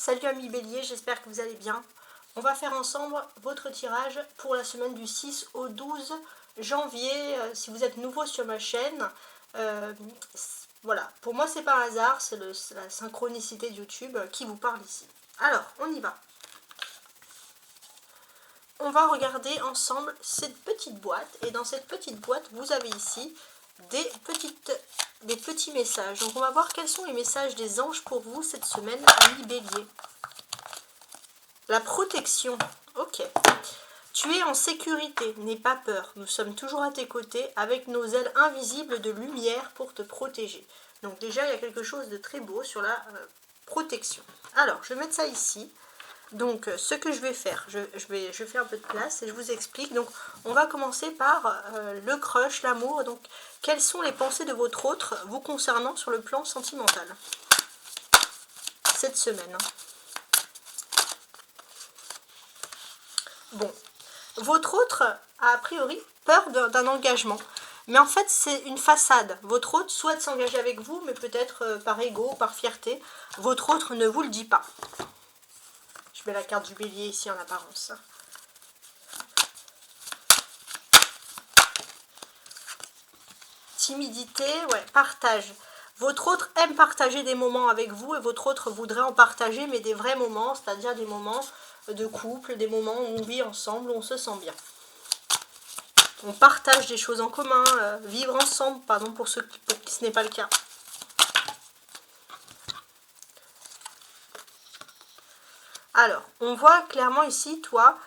Salut amis bélier, j'espère que vous allez bien. On va faire ensemble votre tirage pour la semaine du 6 au 12 janvier. Si vous êtes nouveau sur ma chaîne, voilà, pour moi c'est pas un hasard, c'est la synchronicité de YouTube qui vous parle ici. Alors, on y va. On va regarder ensemble cette petite boîte, et dans cette petite boîte, vous avez ici des petits messages. Donc on va voir quels sont les messages des anges pour vous cette semaine, amis bélier. La protection, ok. Tu es en sécurité, n'aie pas peur. Nous sommes toujours à tes côtés avec nos ailes invisibles de lumière pour te protéger. Donc déjà, il y a quelque chose de très beau sur la protection. Alors, je vais mettre ça ici. Donc, ce que je vais faire, je vais faire un peu de place et je vous explique. Donc, on va commencer par le crush, l'amour. Donc, quelles sont les pensées de votre autre vous concernant sur le plan sentimental cette semaine? Bon, votre autre a priori peur d'un engagement. Mais en fait, c'est une façade. Votre autre souhaite s'engager avec vous, mais peut-être par ego, par fierté. Votre autre ne vous le dit pas. Je mets la carte du bélier ici en apparence. Timidité, ouais, partage. Votre autre aime partager des moments avec vous et votre autre voudrait en partager, mais des vrais moments, c'est-à-dire des moments de couple, des moments où on vit ensemble, où on se sent bien. On partage des choses en commun, vivre ensemble, pardon, pour qui ce n'est pas le cas. Alors, on voit clairement ici, toi,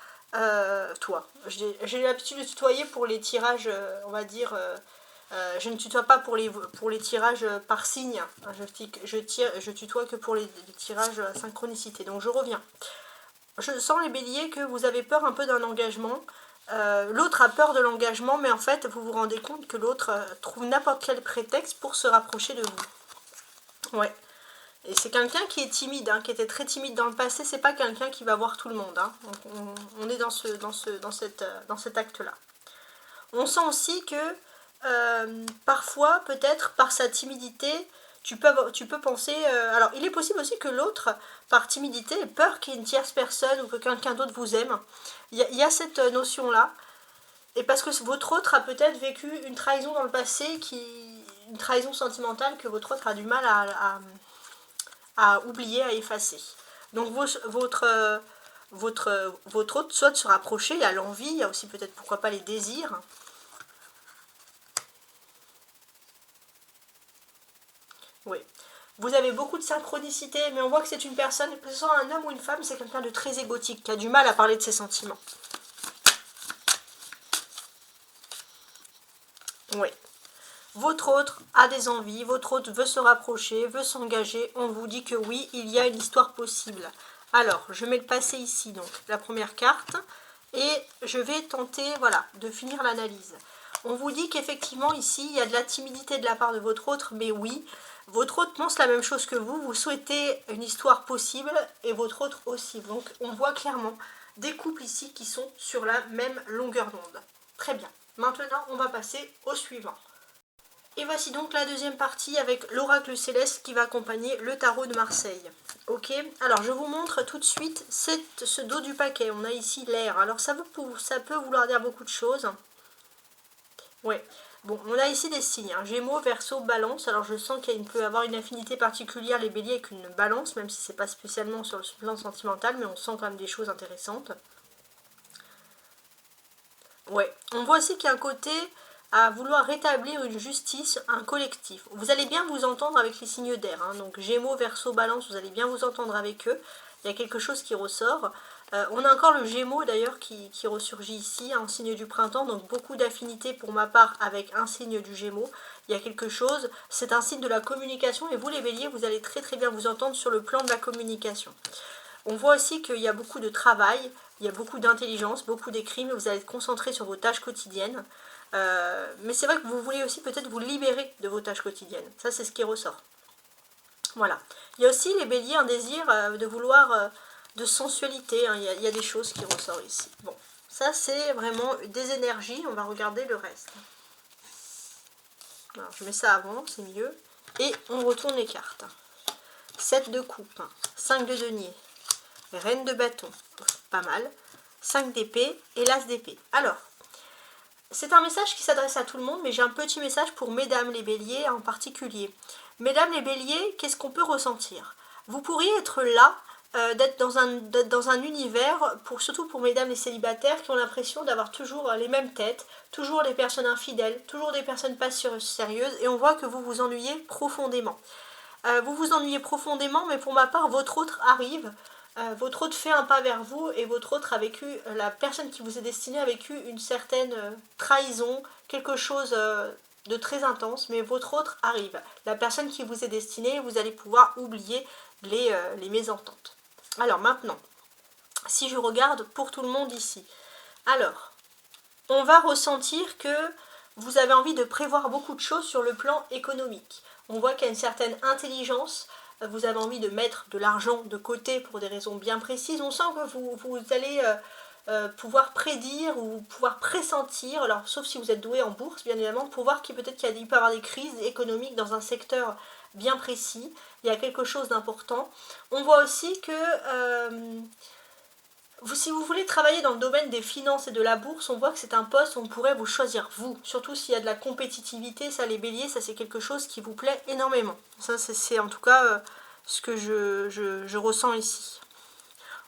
j'ai l'habitude de tutoyer pour les tirages, on va dire, je ne tutoie pas pour les tirages par signe, je tutoie que pour les tirages synchronicité, donc je reviens. Je sens les béliers que vous avez peur un peu d'un engagement, l'autre a peur de l'engagement, mais en fait, vous vous rendez compte que l'autre trouve n'importe quel prétexte pour se rapprocher de vous. Ouais. Et c'est quelqu'un qui est timide, hein, qui était très timide dans le passé, c'est pas quelqu'un qui va voir tout le monde. Hein. On est dans cet acte-là. On sent aussi que parfois, peut-être par sa timidité, tu peux penser... alors, il est possible aussi que l'autre, par timidité, ait peur qu'il y ait une tierce personne ou que quelqu'un d'autre vous aime. Il y a cette notion-là. Et parce que votre autre a peut-être vécu une trahison dans le passé, une trahison sentimentale que votre autre a du mal à oublier, à effacer. Donc votre autre souhaite se rapprocher, il y a l'envie, il y a aussi peut-être pourquoi pas les désirs. Oui. Vous avez beaucoup de synchronicité, mais on voit que c'est une personne, que ce soit un homme ou une femme, c'est quelqu'un de très égotique, qui a du mal à parler de ses sentiments. Oui. Votre autre a des envies, votre autre veut se rapprocher, veut s'engager. On vous dit que oui, il y a une histoire possible. Alors, je mets le passé ici, donc la première carte. Et je vais tenter, voilà, de finir l'analyse. On vous dit qu'effectivement, ici, il y a de la timidité de la part de votre autre, mais oui, votre autre pense la même chose que vous. Vous souhaitez une histoire possible et votre autre aussi. Donc, on voit clairement des couples ici qui sont sur la même longueur d'onde. Très bien. Maintenant, on va passer au suivant. Et voici donc la deuxième partie avec l'oracle céleste qui va accompagner le tarot de Marseille. Ok, alors je vous montre tout de suite ce dos du paquet. On a ici l'air. Alors ça peut vouloir dire beaucoup de choses. Ouais, bon, on a ici des signes. Hein. Gémeaux, Verseau, Balance. Alors je sens qu'il peut y avoir une affinité particulière, les béliers, avec une balance, même si c'est pas spécialement sur le plan sentimental, mais on sent quand même des choses intéressantes. Ouais, on voit aussi qu'il y a un côté à vouloir rétablir une justice, un collectif. Vous allez bien vous entendre avec les signes d'air, hein. Donc Gémeaux, Verseau, Balance, vous allez bien vous entendre avec eux. Il y a quelque chose qui ressort. On a encore le Gémeaux d'ailleurs qui ressurgit ici, un signe du printemps, donc beaucoup d'affinité pour ma part avec un signe du Gémeaux. Il y a quelque chose, c'est un signe de la communication et vous les béliers, vous allez très très bien vous entendre sur le plan de la communication. On voit aussi qu'il y a beaucoup de travail, il y a beaucoup d'intelligence, beaucoup d'écrits, mais vous allez être concentré sur vos tâches quotidiennes. Mais c'est vrai que vous voulez aussi peut-être vous libérer de vos tâches quotidiennes. Ça, c'est ce qui ressort. Voilà. Il y a aussi les béliers un désir de vouloir de sensualité. Hein. Il y a des choses qui ressortent ici. Bon, ça c'est vraiment des énergies. On va regarder le reste. Alors, je mets ça avant, c'est mieux. Et on retourne les cartes. 7 de coupe, 5 de denier, reine de bâton, pas mal, 5 d'épée et l'as d'épée. Alors, c'est un message qui s'adresse à tout le monde, mais j'ai un petit message pour mesdames les béliers en particulier. Mesdames les béliers, qu'est-ce qu'on peut ressentir? Vous pourriez être là, d'être dans un univers, surtout pour mesdames les célibataires qui ont l'impression d'avoir toujours les mêmes têtes, toujours des personnes infidèles, toujours des personnes pas sérieuses, et on voit que vous vous ennuyez profondément. Vous vous ennuyez profondément, mais pour ma part, votre autre arrive, votre autre fait un pas vers vous, et votre autre a vécu, la personne qui vous est destinée a vécu une certaine trahison, quelque chose de très intense, mais votre autre arrive. La personne qui vous est destinée, vous allez pouvoir oublier les mésententes. Alors maintenant, si je regarde pour tout le monde ici, alors, on va ressentir que vous avez envie de prévoir beaucoup de choses sur le plan économique. On voit qu'il y a une certaine intelligence, vous avez envie de mettre de l'argent de côté pour des raisons bien précises. On sent que vous allez pouvoir prédire ou pouvoir pressentir, alors sauf si vous êtes doué en bourse bien évidemment, pour voir qu'il peut-être qu'il peut y avoir des crises économiques dans un secteur bien précis. Il y a quelque chose d'important. On voit aussi que si vous voulez travailler dans le domaine des finances et de la bourse, on voit que c'est un poste où on pourrait vous choisir vous. Surtout s'il y a de la compétitivité, ça les béliers, ça c'est quelque chose qui vous plaît énormément. Ça c'est en tout cas ce que je ressens ici.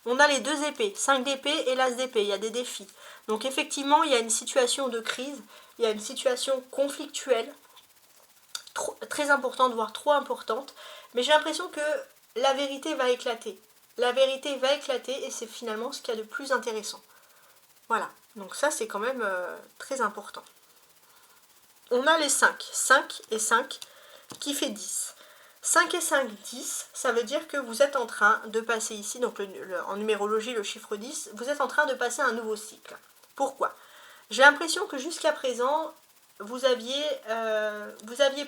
On a les 2 épées, 5 d'épée et l'as d'épée, il y a des défis. Donc effectivement, il y a une situation de crise, il y a une situation conflictuelle, très importante, voire trop importante. Mais j'ai l'impression que la vérité va éclater. La vérité va éclater et c'est finalement ce qu'il y a de plus intéressant. Voilà, donc ça c'est quand même très important. On a les 5, 5 et 5 qui fait 10. 5 et 5, 10, ça veut dire que vous êtes en train de passer ici, donc en numérologie le chiffre 10, vous êtes en train de passer un nouveau cycle. Pourquoi? J'ai l'impression que jusqu'à présent, vous aviez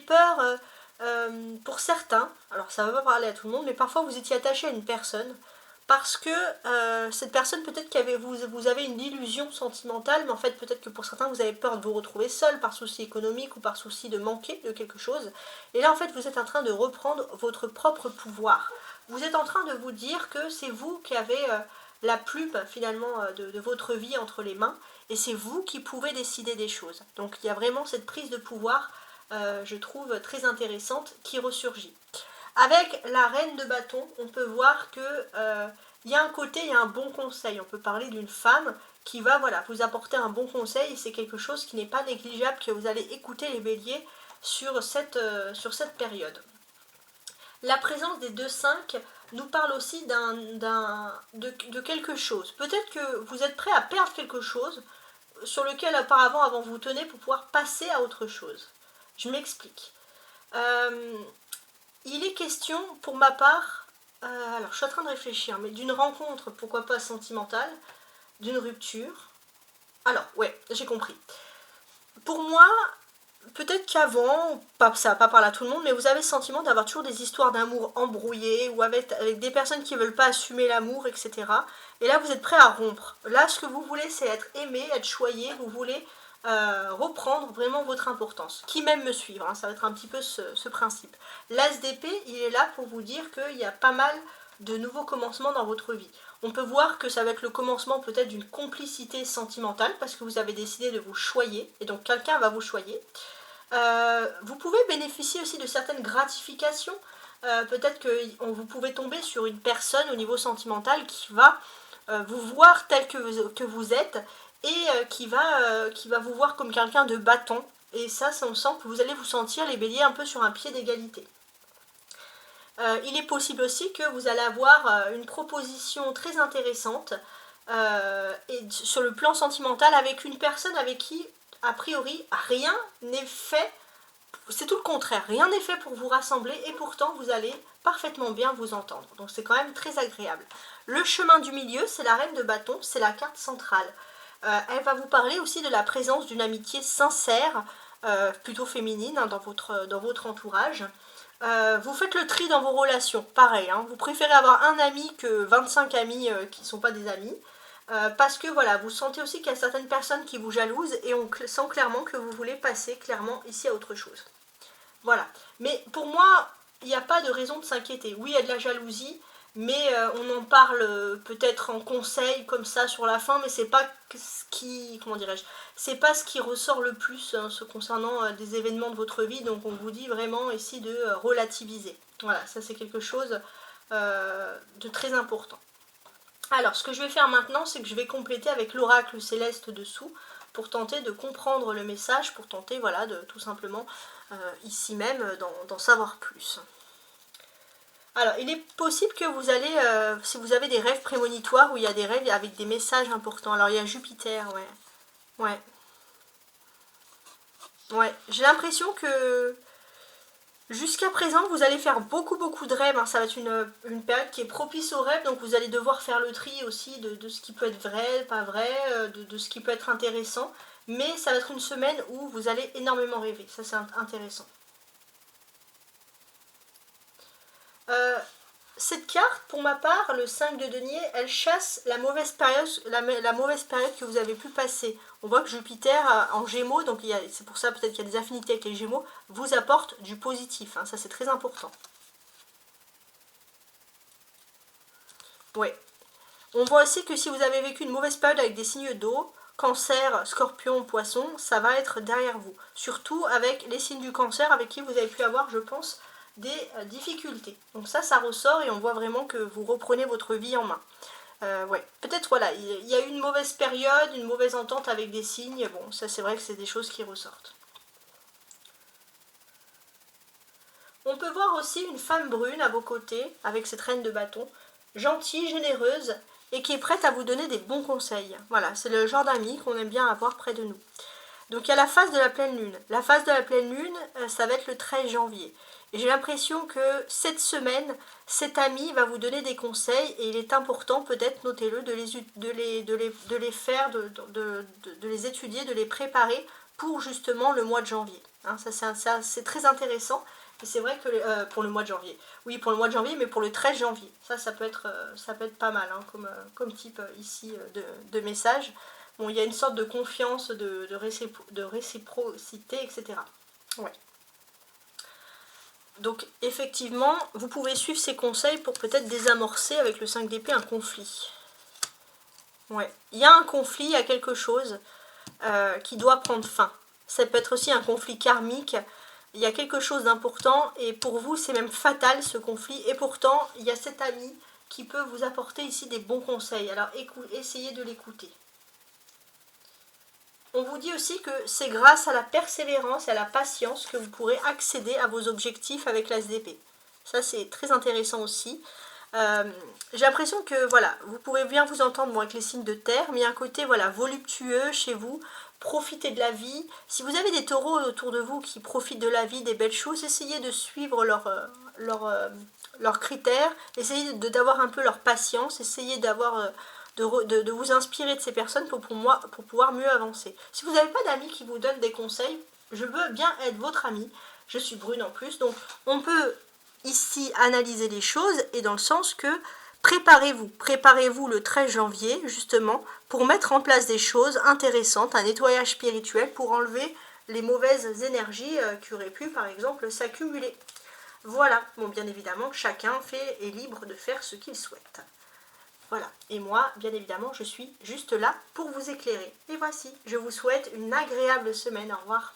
peur pour certains, alors ça ne va pas parler à tout le monde, mais parfois vous étiez attaché à une personne, parce que cette personne peut-être vous avez une illusion sentimentale, mais en fait peut-être que pour certains vous avez peur de vous retrouver seul par souci économique ou par souci de manquer de quelque chose. Et là en fait vous êtes en train de reprendre votre propre pouvoir. Vous êtes en train de vous dire que c'est vous qui avez la plume finalement de votre vie entre les mains, et c'est vous qui pouvez décider des choses. Donc il y a vraiment cette prise de pouvoir, je trouve très intéressante, qui ressurgit. Avec la reine de bâton, on peut voir que il y a un côté, il y a un bon conseil. On peut parler d'une femme qui va vous apporter un bon conseil. C'est quelque chose qui n'est pas négligeable, que vous allez écouter les béliers sur cette période. La présence des 2-5 nous parle aussi de quelque chose. Peut-être que vous êtes prêt à perdre quelque chose sur lequel auparavant avant vous tenez pour pouvoir passer à autre chose. Je m'explique. Il est question, pour ma part, alors je suis en train de réfléchir, mais d'une rencontre, pourquoi pas sentimentale, d'une rupture. Alors, ouais, j'ai compris. Pour moi, peut-être qu'avant, ça va pas parler à tout le monde, mais vous avez le sentiment d'avoir toujours des histoires d'amour embrouillées, ou avec des personnes qui ne veulent pas assumer l'amour, etc. Et là, vous êtes prêt à rompre. Là, ce que vous voulez, c'est être aimé, être choyé, vous voulez reprendre vraiment votre importance. Qui m'aime me suivre, hein, ça va être un petit peu ce principe. L'as d'épée, il est là pour vous dire qu'il y a pas mal de nouveaux commencements dans votre vie. On peut voir que ça va être le commencement peut-être d'une complicité sentimentale, parce que vous avez décidé de vous choyer, et donc quelqu'un va vous choyer. Vous pouvez bénéficier aussi de certaines gratifications. Peut-être que vous pouvez tomber sur une personne au niveau sentimental qui va vous voir tel que vous êtes, et qui va vous voir comme quelqu'un de bâton. Et ça, on sent que vous allez vous sentir, les béliers, un peu sur un pied d'égalité. Il est possible aussi que vous allez avoir une proposition très intéressante et sur le plan sentimental avec une personne avec qui, a priori, rien n'est fait. C'est tout le contraire, rien n'est fait pour vous rassembler, et pourtant vous allez parfaitement bien vous entendre. Donc c'est quand même très agréable. Le chemin du milieu, c'est la reine de bâton, c'est la carte centrale. Elle va vous parler aussi de la présence d'une amitié sincère, plutôt féminine, hein, dans votre entourage. Vous faites le tri dans vos relations, pareil, hein, vous préférez avoir un ami que 25 amis qui ne sont pas des amis, parce que voilà, vous sentez aussi qu'il y a certaines personnes qui vous jalousent, et on sent clairement que vous voulez passer clairement ici à autre chose. Voilà, mais pour moi, il n'y a pas de raison de s'inquiéter. Oui, il y a de la jalousie, mais on en parle peut-être en conseil comme ça sur la fin, mais c'est pas ce qui, comment dirais-je, c'est pas ce qui ressort le plus hein, concernant des événements de votre vie, donc on vous dit vraiment ici de relativiser. Voilà, ça c'est quelque chose de très important. Alors, ce que je vais faire maintenant, c'est que je vais compléter avec l'oracle céleste dessous pour tenter de comprendre le message, pour tenter, voilà, de tout simplement, ici même, d'en savoir plus. Alors, il est possible que vous allez, si vous avez des rêves prémonitoires, où il y a des rêves avec des messages importants. Alors, il y a Jupiter, ouais. Ouais. Ouais, j'ai l'impression que jusqu'à présent, vous allez faire beaucoup de rêves, hein. Ça va être une période qui est propice aux rêves, donc vous allez devoir faire le tri aussi de ce qui peut être vrai, pas vrai, de ce qui peut être intéressant. Mais ça va être une semaine où vous allez énormément rêver, ça c'est intéressant. Cette carte, pour ma part, le 5 de denier, elle chasse la mauvaise période, la mauvaise période que vous avez pu passer. On voit que Jupiter en Gémeaux, donc c'est pour ça peut-être qu'il y a des affinités avec les Gémeaux, vous apporte du positif, hein, ça c'est très important. Ouais. On voit aussi que si vous avez vécu une mauvaise période avec des signes d'eau, Cancer, Scorpion, Poisson, ça va être derrière vous. Surtout avec les signes du Cancer avec qui vous avez pu avoir, je pense, des difficultés. Donc ça ressort et on voit vraiment que vous reprenez votre vie en main. Ouais, peut-être voilà, il y a eu une mauvaise période, une mauvaise entente avec des signes. Bon, ça c'est vrai que c'est des choses qui ressortent. On peut voir aussi une femme brune à vos côtés, avec cette reine de bâton, gentille, généreuse, et qui est prête à vous donner des bons conseils. Voilà, c'est le genre d'ami qu'on aime bien avoir près de nous. Donc il y a la phase de la pleine lune. La phase de la pleine lune, ça va être le 13 janvier. Et j'ai l'impression que cette semaine, cet ami va vous donner des conseils et il est important, peut-être, notez-le, de les faire, de les étudier, de les préparer pour justement le mois de janvier. Hein, c'est très intéressant. Et c'est vrai que pour le mois de janvier. Oui, pour le mois de janvier, mais pour le 13 janvier. Ça peut être pas mal hein, comme type ici de message. Bon, il y a une sorte de confiance, de réciprocité, etc. Ouais. Donc, effectivement, vous pouvez suivre ces conseils pour peut-être désamorcer avec le 5 d'épée un conflit. Ouais. Il y a un conflit, il y a quelque chose qui doit prendre fin. Ça peut être aussi un conflit karmique. Il y a quelque chose d'important et pour vous, c'est même fatal ce conflit. Et pourtant, il y a cet ami qui peut vous apporter ici des bons conseils. Alors, essayez de l'écouter. On vous dit aussi que c'est grâce à la persévérance et à la patience que vous pourrez accéder à vos objectifs avec l'As d'épée. Ça, c'est très intéressant aussi. J'ai l'impression que voilà, vous pouvez bien vous entendre avec les signes de terre, mais il y a un côté voilà, voluptueux chez vous. Profitez de la vie. Si vous avez des taureaux autour de vous qui profitent de la vie, des belles choses, essayez de suivre leurs critères, essayez d'avoir un peu leur patience, essayez d'avoir de vous inspirer de ces personnes pour pouvoir mieux avancer. Si vous n'avez pas d'amis qui vous donnent des conseils, je veux bien être votre ami. Je suis brune en plus, donc on peut ici analyser les choses et dans le sens que préparez-vous le 13 janvier justement pour mettre en place des choses intéressantes, un nettoyage spirituel pour enlever les mauvaises énergies qui auraient pu par exemple s'accumuler. Voilà, bon bien évidemment chacun est libre de faire ce qu'il souhaite. Voilà, et moi bien évidemment je suis juste là pour vous éclairer. Et voici, je vous souhaite une agréable semaine, au revoir.